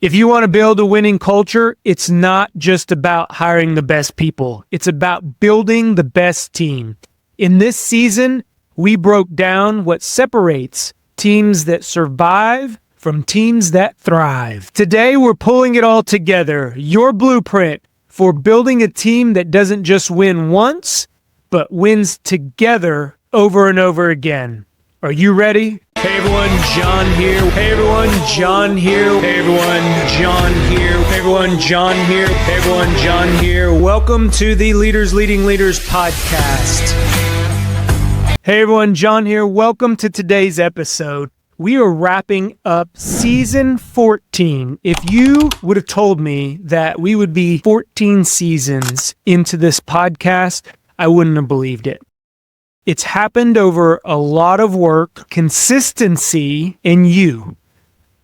If you want to build a winning culture, it's not just about hiring the best people. It's about building the best team. In this season, we broke down what separates teams that survive from teams that thrive. Today, we're pulling it all together. Your blueprint for building a team that doesn't just win once, but wins together over and over again. Are you ready? Hey everyone, John here. Hey everyone, John here. Hey everyone, John here. Hey everyone, John here. Hey everyone, John here. Welcome to the Leaders Leading Leaders podcast. Hey everyone, John here. Welcome to today's episode. We are wrapping up season 14. If you would have told me that we would be 14 seasons into this podcast, I wouldn't have believed it. It's happened over a lot of work, consistency, and you.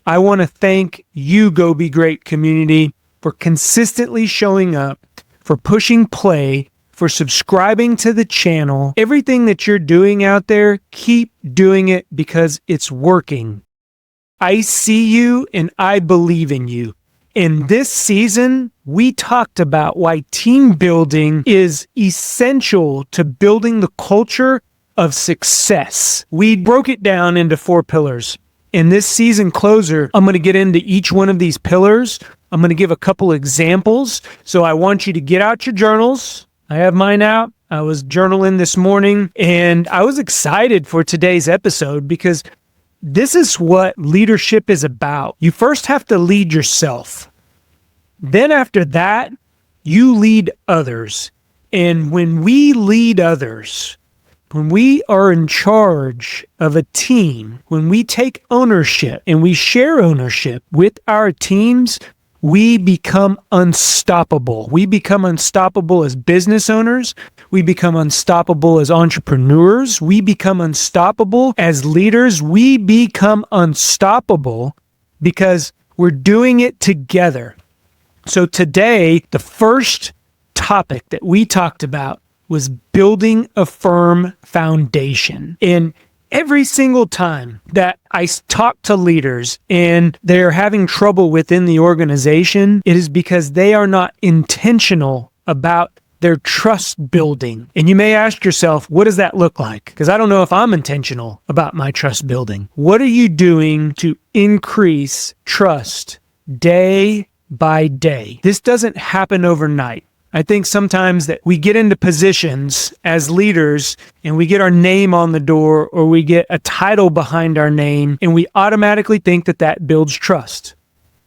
I want to thank you, Go Be Great community, for consistently showing up, for pushing play, for subscribing to the channel. Everything that you're doing out there, keep doing it because it's working. I see you and I believe in you. In this season, we talked about why team building is essential to building the culture of success. We broke it down into 4 pillars. In this season closer, I'm going to get into each one of these pillars. I'm going to give a couple examples. So I want you to get out your journals. I have mine out. I was journaling this morning and I was excited for today's episode because this is what leadership is about. You first have to lead yourself. Then after that, you lead others. And when we lead others, when we are in charge of a team, when we take ownership and we share ownership with our teams, we become unstoppable. We become unstoppable as business owners. We become unstoppable as entrepreneurs. We become unstoppable as leaders. We become unstoppable because we're doing it together. So today, the first topic that we talked about was building a firm foundation. And every single time that I talk to leaders and they're having trouble within the organization, it is because they are not intentional about their trust building. And you may ask yourself, what does that look like? Because I don't know if I'm intentional about my trust building. What are you doing to increase trust day by day? This doesn't happen overnight. I think sometimes that we get into positions as leaders and we get our name on the door or we get a title behind our name and we automatically think that that builds trust.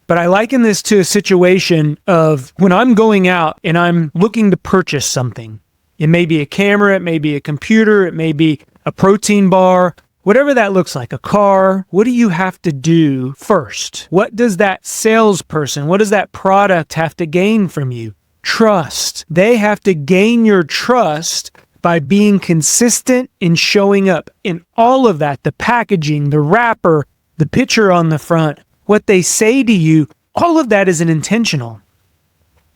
But I liken this to a situation of when I'm going out and I'm looking to purchase something. It may be a camera, it may be a computer, it may be a protein bar, whatever that looks like, a car. What do you have to do first? What does that salesperson, what does that product have to gain from you? Trust. They have to gain your trust by being consistent in showing up. In all of that, the packaging, the wrapper, the picture on the front, what they say to you, all of that isn't intentional.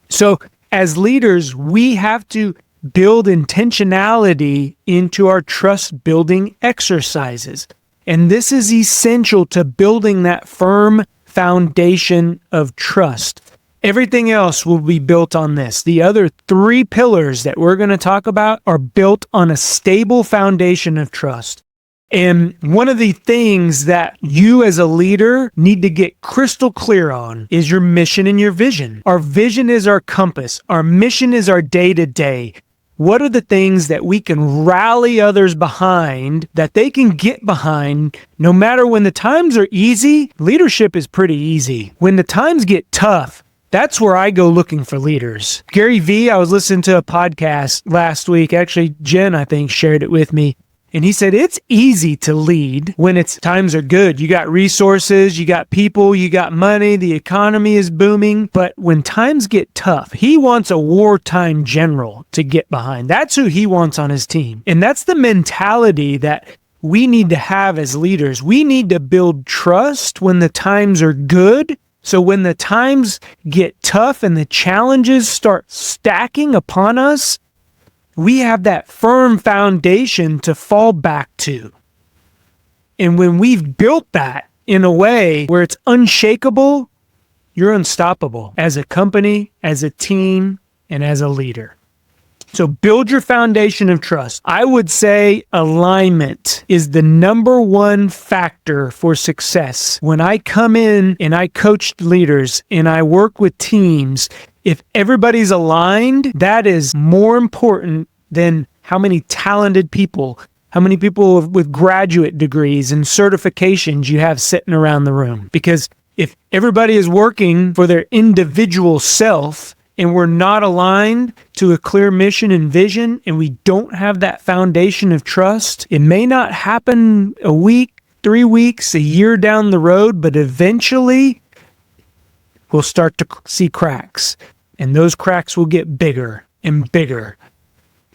So as leaders, we have to build intentionality into our trust building exercises. And this is essential to building that firm foundation of trust. Everything else will be built on this. The other 3 pillars that we're going to talk about are built on a stable foundation of trust. And one of the things that you as a leader need to get crystal clear on is your mission and your vision. Our vision is our compass. Our mission is our day-to-day. What are the things that we can rally others behind, that they can get behind, no matter when the times are easy? Leadership is pretty easy. When the times get tough, that's where I go looking for leaders. Gary Vee, I was listening to a podcast last week. Actually, Jen, I think, shared it with me. And he said, it's easy to lead when times are good. You got resources, you got people, you got money, the economy is booming. But when times get tough, he wants a wartime general to get behind. That's who he wants on his team. And that's the mentality that we need to have as leaders. We need to build trust when the times are good. So when the times get tough and the challenges start stacking upon us, we have that firm foundation to fall back to. And when we've built that in a way where it's unshakable, you're unstoppable as a company, as a team, and as a leader. So build your foundation of trust. I would say alignment is the number one factor for success. When I come in and I coach leaders and I work with teams, if everybody's aligned, that is more important than how many talented people, how many people with graduate degrees and certifications you have sitting around the room. Because if everybody is working for their individual self and we're not aligned to a clear mission and vision, and we don't have that foundation of trust, it may not happen a week, 3 weeks, a year down the road, but eventually we'll start to see cracks. And those cracks will get bigger and bigger.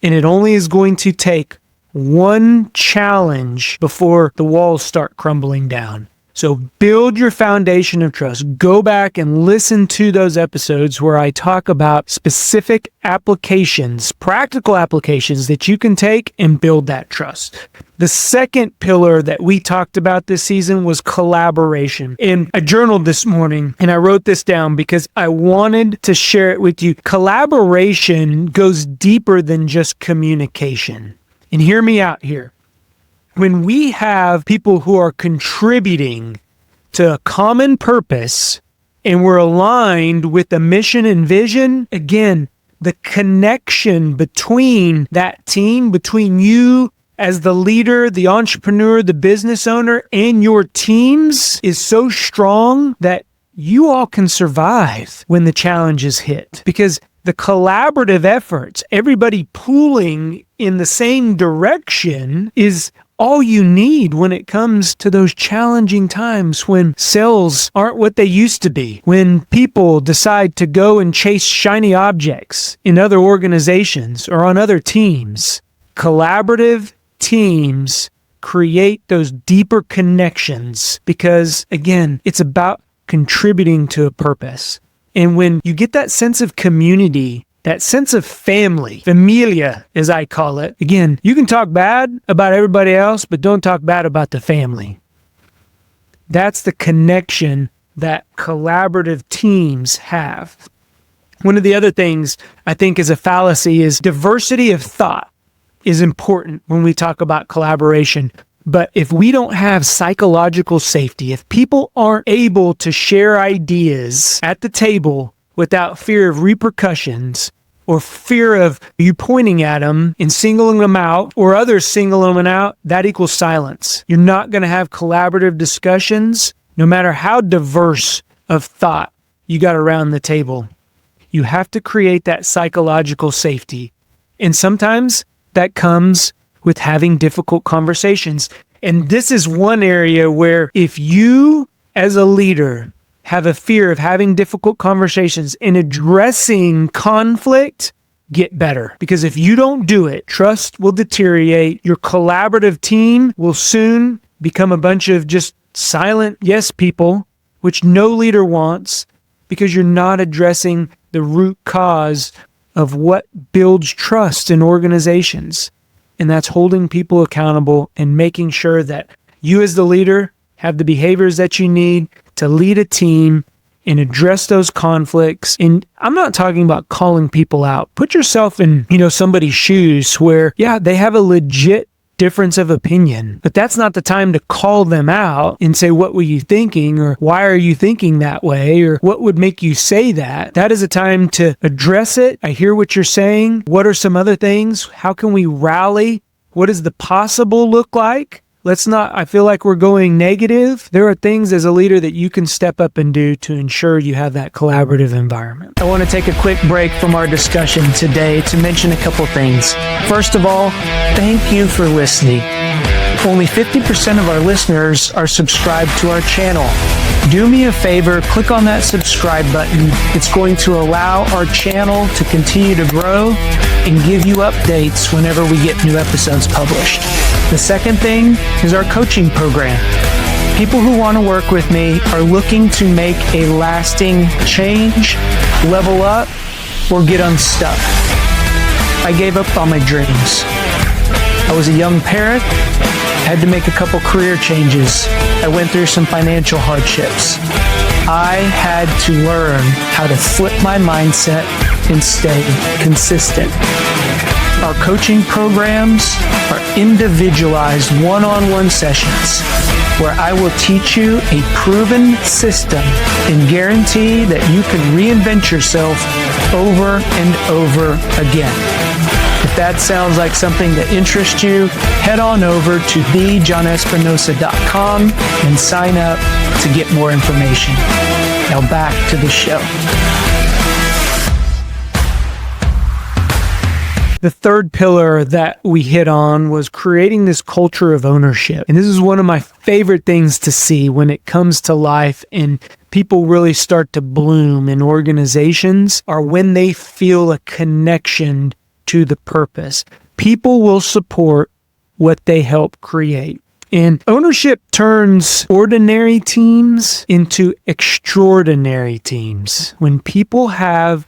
And it only is going to take one challenge before the walls start crumbling down. So build your foundation of trust. Go back and listen to those episodes where I talk about specific applications, practical applications that you can take and build that trust. The second pillar that we talked about this season was collaboration. And I journaled this morning and I wrote this down because I wanted to share it with you. Collaboration goes deeper than just communication. And hear me out here. When we have people who are contributing to a common purpose and we're aligned with the mission and vision, again, the connection between that team, between you as the leader, the entrepreneur, the business owner, and your teams is so strong that you all can survive when the challenges hit. Because the collaborative efforts, everybody pulling in the same direction, is all you need when it comes to those challenging times when sales aren't what they used to be, when people decide to go and chase shiny objects in other organizations or on other teams. Collaborative teams create those deeper connections because, again, it's about contributing to a purpose. And when you get that sense of community, that sense of family, familia, as I call it, again, you can talk bad about everybody else, but don't talk bad about the family. That's the connection that collaborative teams have. One of the other things I think is a fallacy is diversity of thought is important when we talk about collaboration. But if we don't have psychological safety, if people aren't able to share ideas at the table without fear of repercussions or fear of you pointing at them and singling them out or others singling them out, that equals silence. You're not going to have collaborative discussions no matter how diverse of thought you got around the table. You have to create that psychological safety. And sometimes that comes with having difficult conversations. And this is one area where if you as a leader have a fear of having difficult conversations and addressing conflict, get better. Because if you don't do it, trust will deteriorate. Your collaborative team will soon become a bunch of just silent yes people, which no leader wants, because you're not addressing the root cause of what builds trust in organizations. And that's holding people accountable and making sure that you as the leader have the behaviors that you need to lead a team and address those conflicts. And I'm not talking about calling people out. Put yourself in, somebody's shoes where, they have a legit difference of opinion, but that's not the time to call them out and say, what were you thinking? Or why are you thinking that way? Or what would make you say that? That is a time to address it. I hear what you're saying. What are some other things? How can we rally? What does the possible look like? I feel like we're going negative. There are things as a leader that you can step up and do to ensure you have that collaborative environment. I want to take a quick break from our discussion today to mention a couple things. First of all, thank you for listening. Only 50% of our listeners are subscribed to our channel. Do me a favor, click on that subscribe button. It's going to allow our channel to continue to grow and give you updates whenever we get new episodes published. The second thing is our coaching program. People who want to work with me are looking to make a lasting change, level up, or get unstuck. I gave up on my dreams. I was a young parent, had to make a couple career changes. I went through some financial hardships. I had to learn how to flip my mindset and stay consistent. Our coaching programs are individualized one-on-one sessions where I will teach you a proven system and guarantee that you can reinvent yourself over and over again. If that sounds like something that interests you, head on over to thejohnespinosa.com and sign up to get more information. Now back to the show. The third pillar that we hit on was creating this culture of ownership. And this is one of my favorite things to see when it comes to life and people really start to bloom in organizations, are when they feel a connection to the purpose. People will support what they help create. And ownership turns ordinary teams into extraordinary teams. When people have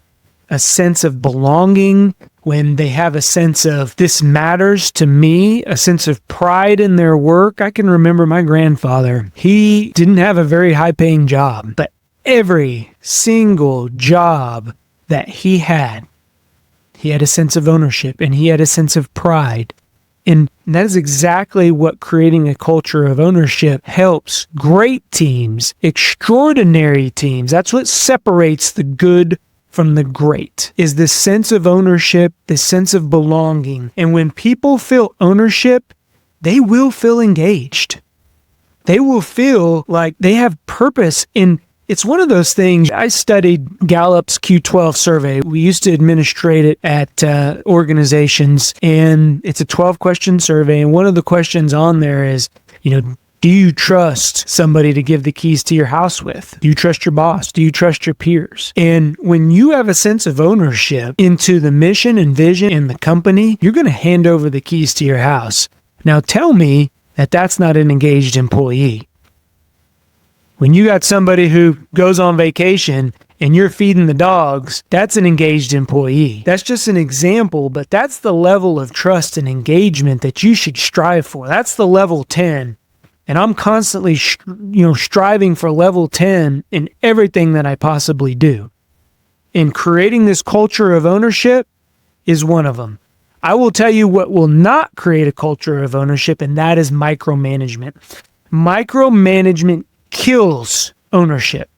a sense of belonging, when they have a sense of this matters to me, a sense of pride in their work. I can remember my grandfather. He didn't have a very high-paying job, but every single job that he had a sense of ownership and he had a sense of pride. And that is exactly what creating a culture of ownership helps great teams, extraordinary teams. That's what separates the good from the great, is this sense of ownership, this sense of belonging. And when people feel ownership, they will feel engaged. They will feel like they have purpose. And it's one of those things. I studied Gallup's Q12 survey. We used to administrate it at organizations, and it's a 12-question survey. And one of the questions on there is, do you trust somebody to give the keys to your house with? Do you trust your boss? Do you trust your peers? And when you have a sense of ownership into the mission and vision in the company, you're going to hand over the keys to your house. Now tell me that that's not an engaged employee. When you got somebody who goes on vacation and you're feeding the dogs, that's an engaged employee. That's just an example, but that's the level of trust and engagement that you should strive for. That's the level 10. And I'm constantly, striving for level 10 in everything that I possibly do. And creating this culture of ownership is one of them. I will tell you what will not create a culture of ownership, and that is micromanagement. Micromanagement kills ownership.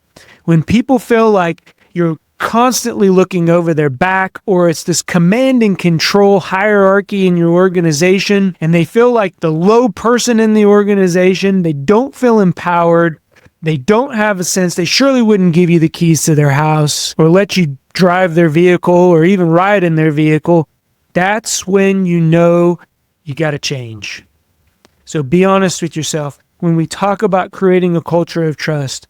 When people feel like you're constantly looking over their back, or it's this command and control hierarchy in your organization, and they feel like the low person in the organization, they don't feel empowered, they don't have a sense, they surely wouldn't give you the keys to their house or let you drive their vehicle or even ride in their vehicle. That's when you know you got to change. So be honest with yourself. When we talk about creating a culture of trust,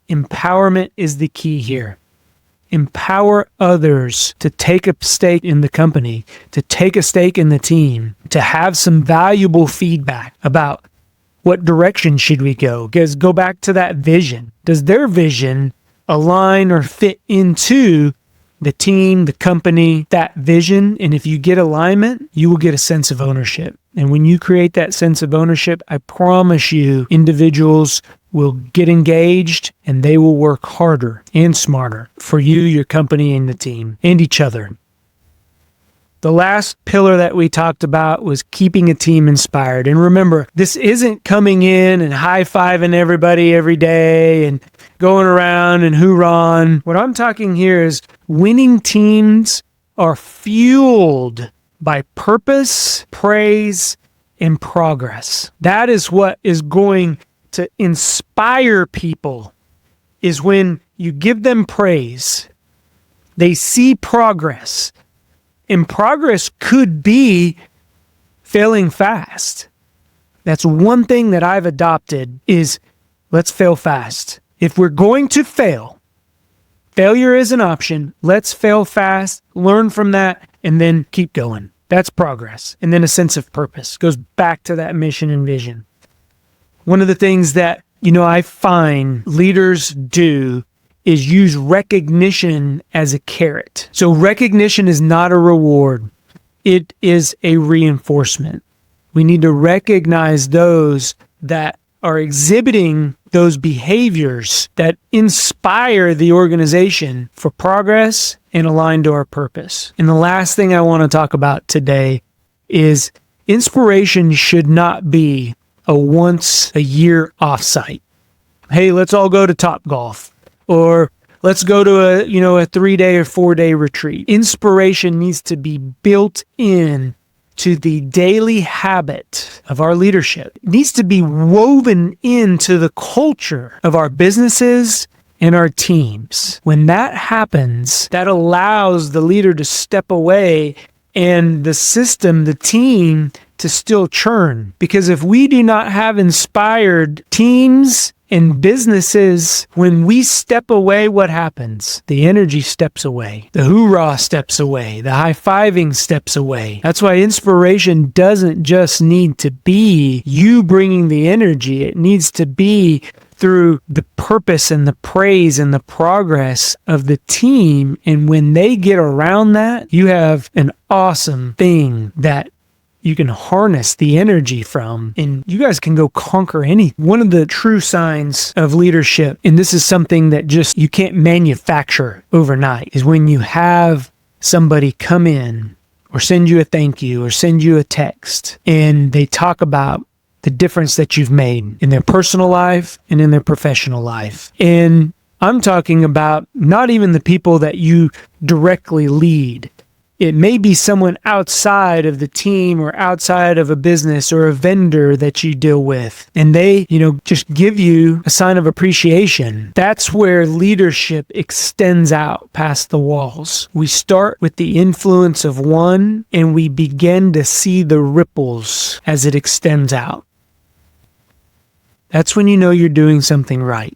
empowerment is the key here. Empower others to take a stake in the company, to take a stake in the team, to have some valuable feedback about what direction should we go. Because go back to that vision. Does their vision align or fit into the team, the company, that vision? And if you get alignment, you will get a sense of ownership. And when you create that sense of ownership, I promise you, individuals will get engaged and they will work harder and smarter for you, your company, and the team, and each other. The last pillar that we talked about was keeping a team inspired. And remember, this isn't coming in and high-fiving everybody every day and going around and hoorahing. What I'm talking here is winning teams are fueled by purpose, praise, and progress. That is what is going to inspire people, is when you give them praise, they see progress. And progress could be failing fast. That's one thing that I've adopted is let's fail fast. If we're going to fail, failure is an option. Let's fail fast, learn from that, and then keep going. That's progress. And then a sense of purpose goes back to that mission and vision. One of the things that, I find leaders do is use recognition as a carrot. So recognition is not a reward. It is a reinforcement. We need to recognize those that are exhibiting those behaviors that inspire the organization for progress and align to our purpose. And the last thing I want to talk about today is inspiration should not be a once a year offsite. Hey, let's all go to Topgolf, or let's go to a 3-day or 4-day retreat. Inspiration needs to be built in to the daily habit of our leadership. It needs to be woven into the culture of our businesses and our teams. When that happens, that allows the leader to step away and the system, the team, to still churn. Because if we do not have inspired teams and businesses, when we step away, what happens? The energy steps away. The hoorah steps away. The high-fiving steps away. That's why inspiration doesn't just need to be you bringing the energy. It needs to be through the purpose and the praise and the progress of the team. And when they get around that, you have an awesome thing that you can harness the energy from, and you guys can go conquer anything. One of the true signs of leadership, and this is something that just you can't manufacture overnight, is when you have somebody come in or send you a thank you or send you a text, and they talk about the difference that you've made in their personal life and in their professional life. And I'm talking about not even the people that you directly lead. It may be someone outside of the team or outside of a business or a vendor that you deal with, and they, just give you a sign of appreciation. That's where leadership extends out past the walls. We start with the influence of one, and we begin to see the ripples as it extends out. That's when you know you're doing something right.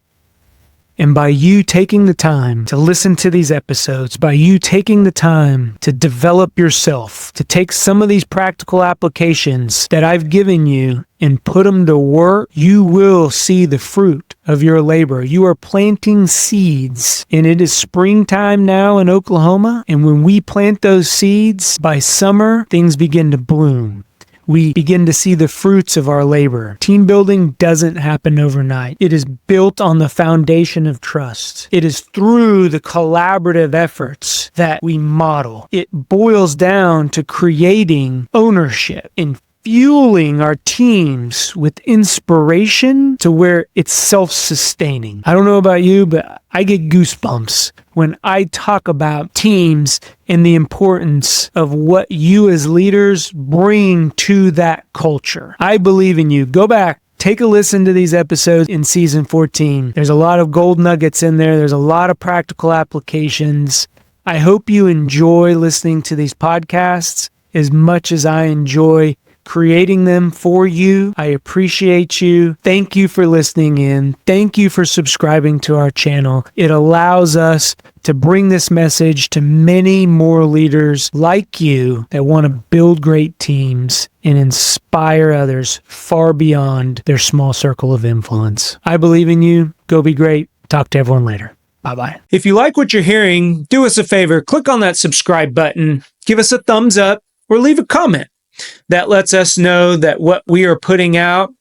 And by you taking the time to listen to these episodes, by you taking the time to develop yourself, to take some of these practical applications that I've given you and put them to work, you will see the fruit of your labor. You are planting seeds, and it is springtime now in Oklahoma. And when we plant those seeds, by summer, things begin to bloom. We begin to see the fruits of our labor. Team building doesn't happen overnight. It is built on the foundation of trust. It is through the collaborative efforts that we model. It boils down to creating ownership and fueling our teams with inspiration to where it's self-sustaining. I don't know about you, but I get goosebumps when I talk about teams and the importance of what you as leaders bring to that culture. I believe in you. Go back. Take a listen to these episodes in season 14. There's a lot of gold nuggets in there. There's a lot of practical applications. I hope you enjoy listening to these podcasts as much as I enjoy creating them for you. I appreciate you. Thank you for listening in. Thank you for subscribing to our channel. It allows us to bring this message to many more leaders like you that want to build great teams and inspire others far beyond their small circle of influence. I believe in you. Go be great. Talk to everyone later. Bye-bye. If you like what you're hearing, do us a favor. Click on that subscribe button. Give us a thumbs up or leave a comment. That lets us know that what we are putting out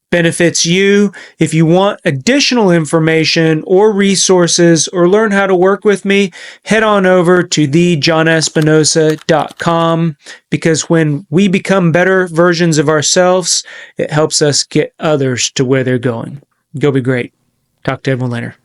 benefits you. If you want additional information or resources or learn how to work with me, head on over to thejohnespinosa.com, because when we become better versions of ourselves, it helps us get others to where they're going. Go be great. Talk to everyone later.